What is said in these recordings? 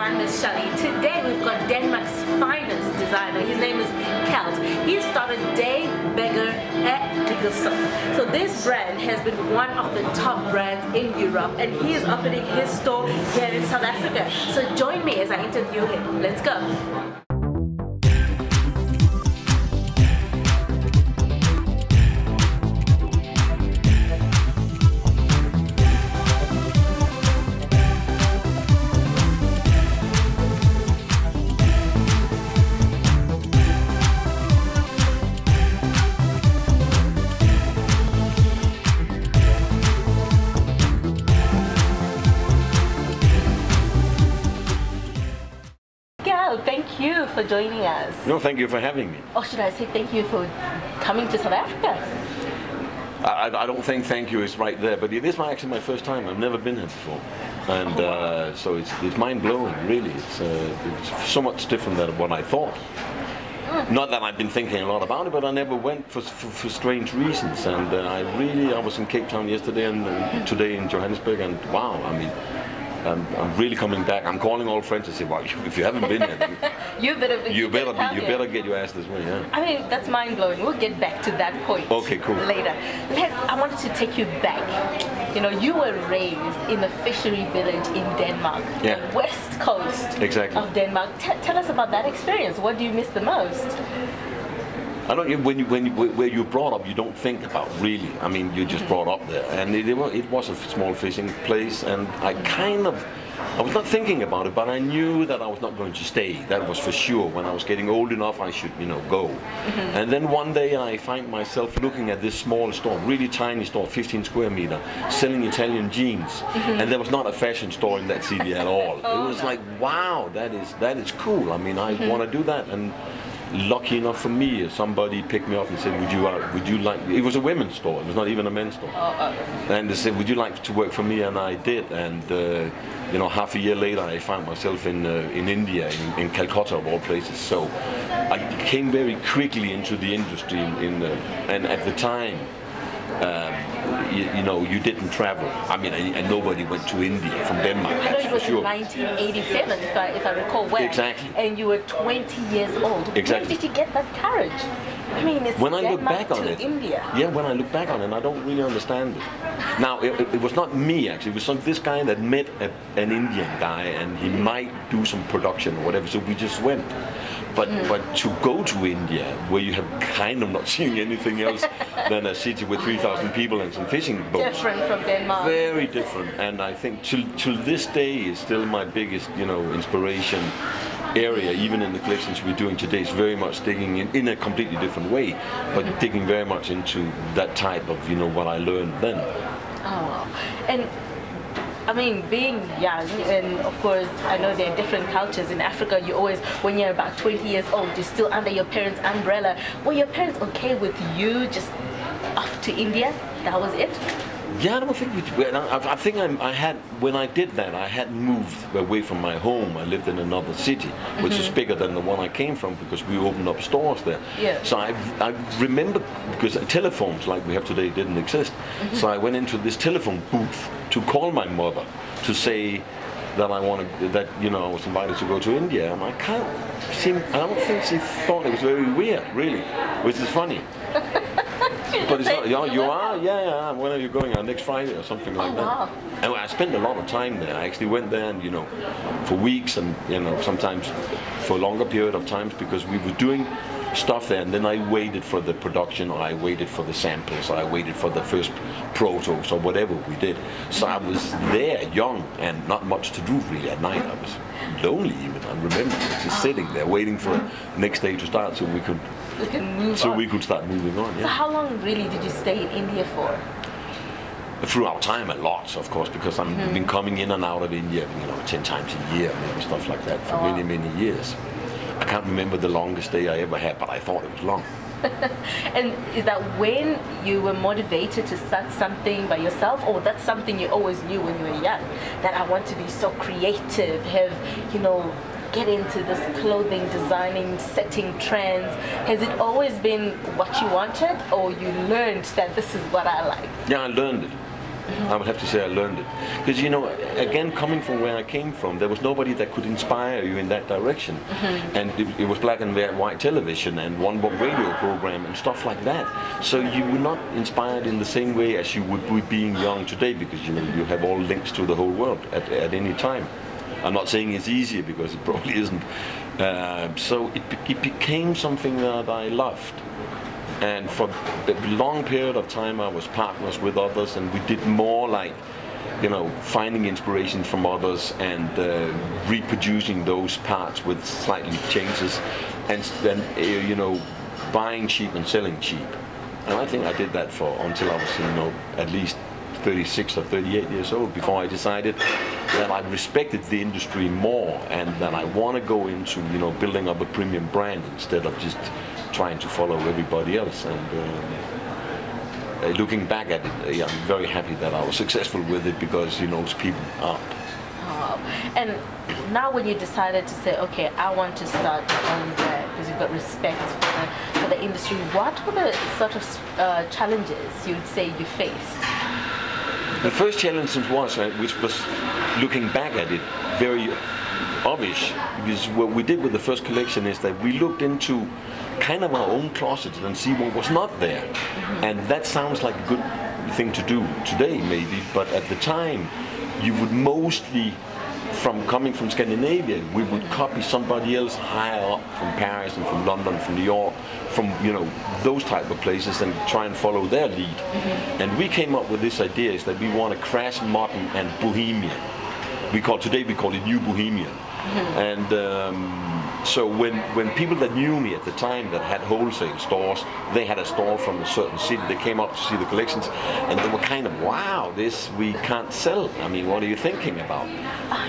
My name is Shally. Today we've got Denmark's finest designer. His name is Keld. He started Birger Mikkelsen. So this brand has been one of the top brands in Europe, and he is opening his store here in South Africa. So join me as I interview him. Let's go. Thank you for joining us. No, thank you for having me. Or should I say thank you for coming to South Africa? I don't think thank you is right there, but it is actually my first time. I've never been here before. And so it's mind-blowing, really. It's so much different than what I thought. Not that I've been thinking a lot about it, but I never went for strange reasons. And I was in Cape Town yesterday and today in Johannesburg, and wow, I mean, I'm really coming back. I'm calling all friends to say, well, if you haven't been here, then you better get your ass this way. Yeah. I mean, that's mind blowing. We'll get back to that point. Okay, cool. Later. I wanted to take you back. You know, you were raised in a fishery village in Denmark, yeah. The west coast exactly. of Denmark. Tell us about that experience. What do you miss the most? I don't. Where you're brought up, you don't think about really. I mean, you're just brought up there, and it was a small fishing place, and I was not thinking about it, but I knew that I was not going to stay. That was for sure. When I was getting old enough, I should, go. And then one day I find myself looking at this small store, really tiny store, 15 square meter, selling Italian jeans, and there was not a fashion store in that city at all. It was like, wow, that is cool. I mean, I want to do that. And lucky enough for me, somebody picked me up and said, would you like, it was a women's store, it was not even a men's store. And they said, would you like to work for me? And I did. And half a year later I found myself in India, in Calcutta of all places. So I came very quickly into the industry and at the time, you didn't travel. I mean, and nobody went to India from Denmark. I know it was in 1987, if I recall well. Exactly. And you were 20 years old. Exactly. Where did you get that courage? I mean, it's when I Denmark look back on it, India. Yeah, when I look back on it, I don't really understand it. Now, it was not me actually. It was this guy that met an Indian guy, and he might do some production or whatever. So we just went. But to go to India, where you have kind of not seen anything else than a city with 3,000 people and some fishing boats. Different from Denmark. Very different. And I think till this day is still my biggest, inspiration area. Even in the collections we're doing today, it's very much digging in a completely different way, but digging very much into that type of, what I learned then. Oh, wow. And I mean, being young, and of course, I know there are different cultures. In Africa, you always, when you're about 20 years old, you're still under your parents' umbrella. Were your parents okay with you just off to India? That was it? Yeah, I don't think I think I had, when I did that, I had moved away from my home. I lived in another city, which is bigger than the one I came from, because we opened up stores there. Yeah. So I remember, because telephones like we have today didn't exist, so I went into this telephone booth to call my mother to say that I was invited to go to India, and I don't think she thought it was very weird, really, which is funny. But it's not, you are? Yeah, when are you going? Next Friday or something like that. Wow. And I spent a lot of time there. I actually went there and, for weeks and, sometimes for a longer period of times, because we were doing stuff there, and then I waited for the production, or I waited for the samples, or I waited for the first protos, or whatever we did. So I was there young and not much to do really at night. I was lonely even. I remember just sitting there waiting for the next day to start so we could start moving on. Yeah. So how long really did you stay in India for? Throughout time, a lot, of course, because I've been coming in and out of India, 10 times a year, maybe stuff like that, for many years. I can't remember the longest day I ever had, but I thought it was long. And is that when you were motivated to start something by yourself, or that's something you always knew when you were young, that I want to be so creative, get into this clothing designing, setting trends? Has it always been what you wanted, or you learned that this is what I like? Yeah, I learned it. I would have to say I learned it. Because, you know, again, coming from where I came from, there was nobody that could inspire you in that direction. And it was black and white television and one radio program and stuff like that. So you were not inspired in the same way as you would be being young today, because, you know, you have all links to the whole world at any time. I'm not saying it's easier, because it probably isn't. So it became something that I loved. And for a long period of time I was partners with others, and we did more like, you know, finding inspiration from others and reproducing those parts with slightly changes, and then you know, buying cheap and selling cheap. And I think I did that for until I was, you know, at least 36 or 38 years old, before I decided that I respected the industry more and that I want to go into, you know, building up a premium brand instead of just trying to follow everybody else. And looking back at it, yeah, I'm very happy that I was successful with it, because, you know, people up. Oh, and now when you decided to say, okay, I want to start my own brand, because you've got respect for the industry, what were the sort of challenges you would say you faced? The first challenge was, which was, looking back at it, very obvious, because what we did with the first collection is that we looked into kind of our own closets and see what was not there. And that sounds like a good thing to do today, maybe, but at the time, you would mostly, coming from Scandinavia, we would copy somebody else higher up from Paris and from London, from New York, from, you know, those type of places, and try and follow their lead. And we came up with this idea, is that we want to crash modern and bohemian. Today we call it New Bohemian. And so when people that knew me at the time, that had wholesale stores, they had a store from a certain city, they came up to see the collections, and they were kind of, wow, this we can't sell. I mean, what are you thinking about?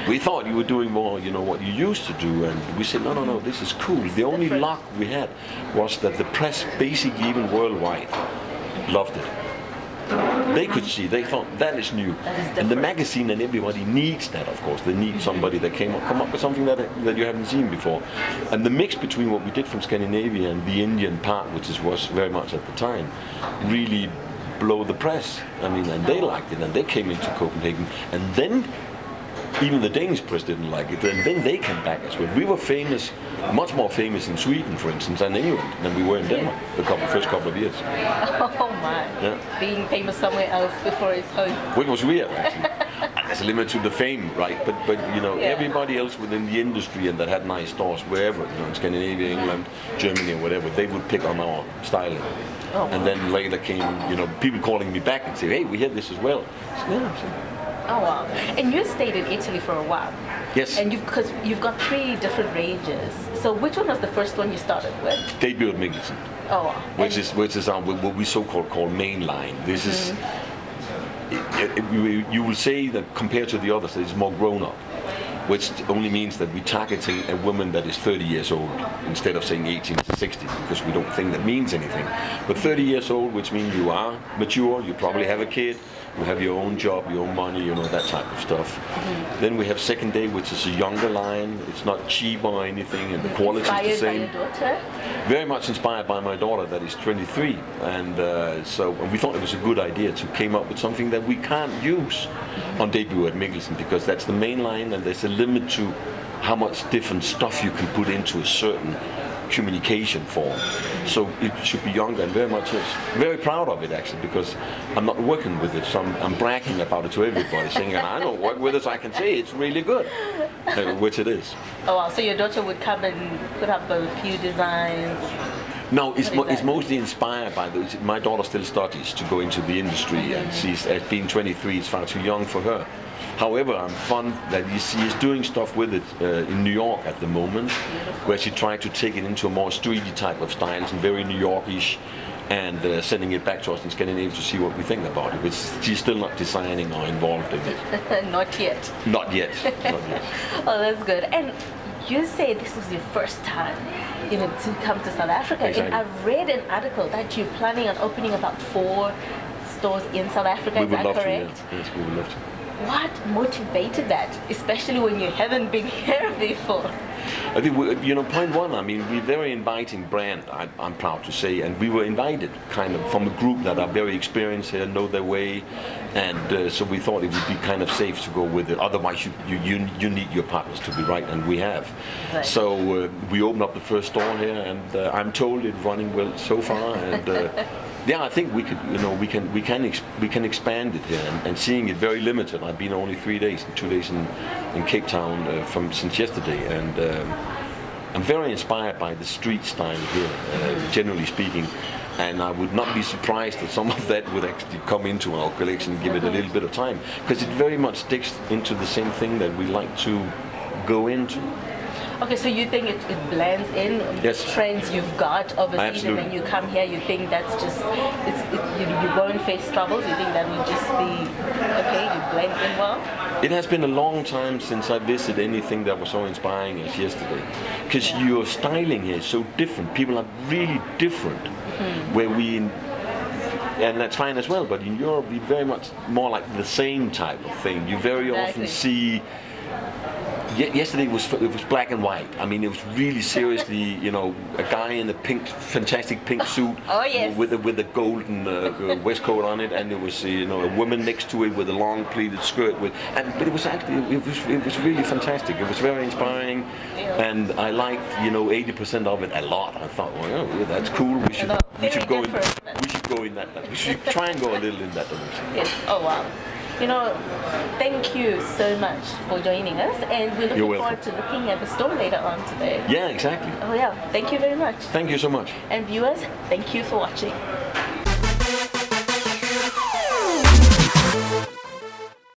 We thought you were doing more, you know, what you used to do. And we said, no, this is cool. The only luck we had was that the press, basically even worldwide, loved it. They could see, they thought, that is new. And the magazine and everybody needs that, of course. They need somebody that come up with something that you haven't seen before. And the mix between what we did from Scandinavia and the Indian part, which was very much at the time, really blew the press. I mean, and they liked it, and they came into Copenhagen. And then even the Danish press didn't like it, and then they came back as well. We were famous, much more famous in Sweden, for instance, and England than we were in Denmark the first couple of years. Oh my! Yeah. Being famous somewhere else before it's home. Which was weird, actually. There's a limit to the fame, right? But you know, everybody else within the industry and that had nice stores wherever, you know, in Scandinavia, England, Germany, or whatever, they would pick on our styling. Oh, and then later came, you know, people calling me back and say, hey, we had this as well. So, yeah. Oh wow! And you stayed in Italy for a while. Yes. And because you've got 3 different ranges. So which one was the first one you started with? Birger Mikkelsen. Oh wow! Which is our, what we call main line. This is. You will say that compared to the others, it's more grown up, which only means that we're targeting a woman that is 30 years old instead of saying 18 to 60, because we don't think that means anything. But 30 years old, which means you are mature, you probably have a kid, you have your own job, your own money, you know, that type of stuff. Then we have Second Day, which is a younger line. It's not cheap or anything, and the quality is the same. Inspired by your daughter? Very much inspired by my daughter, that is 23. And so we thought it was a good idea to come up with something that we can't use on Debut at Mikkelsen, because that's the main line, and there's a limit to how much different stuff you can put into a certain communication form. So it should be younger, and very much is. Very proud of it, actually, because I'm not working with it, so I'm bragging about it to everybody, saying, I don't work with it, so I can say it's really good, which it is. Oh wow, so your daughter would come and put up a few designs? No, it's mostly inspired by those. My daughter still studies to go into the industry, and she's, at being 23, it's far too young for her. However, I'm fond that she is doing stuff with it in New York at the moment, where she tried to take it into a more streety type of styles and very New Yorkish, and sending it back to us in Scandinavia to see what we think about it. But she's still not designing or involved in it. Not yet. Not yet. Not yet. Oh, that's good. And you say this was your first time, you know, to come to South Africa. Exactly. And I read an article that you're planning on opening about 4 stores in South Africa. We Is would that love correct? to, yeah. Yes, we would love to. What motivated that, especially when you haven't been here before? I think, you know, point one, I mean, we're a very inviting brand, I'm proud to say, and we were invited kind of from a group that are very experienced here, know their way, and so we thought it would be kind of safe to go with it. Otherwise, you need your partners to be right, and we have. Right. So we opened up the first store here, and I'm told it's running well so far, and yeah, I think we could, you know, we can expand it here, and seeing it very limited. I've been only 3 days, 2 days in Cape Town since yesterday, and I'm very inspired by the street style here, generally speaking. And I would not be surprised that some of that would actually come into our collection and give it a little bit of time, because it very much sticks into the same thing that we like to go into. Okay, so you think it blends in Yes. trends you've got overseas, Absolutely. and when you come here, you think that's just you won't face troubles. You think that will just be okay. You blend in well. It has been a long time since I visited anything that was so inspiring as yesterday, because your styling here is so different. People are really different. Where we, and that's fine as well. But in Europe, we very much more like the same type of thing. You very often see. Yesterday it was black and white. I mean, it was really seriously, you know, a guy in a fantastic pink suit, oh, yes. with a golden waistcoat on it, and there was, you know, a woman next to it with a long pleated skirt. But it was actually, it was really fantastic. It was very inspiring, and I liked, you know, 80% of it a lot. I thought, well, oh, that's cool. We should go in that. We should try and go a little in that direction. Yes. Oh wow. You know, thank you so much for joining us, and we're looking forward to looking at the store later on today. Yeah, exactly. Oh yeah, thank you very much. Thank you so much. And viewers, thank you for watching.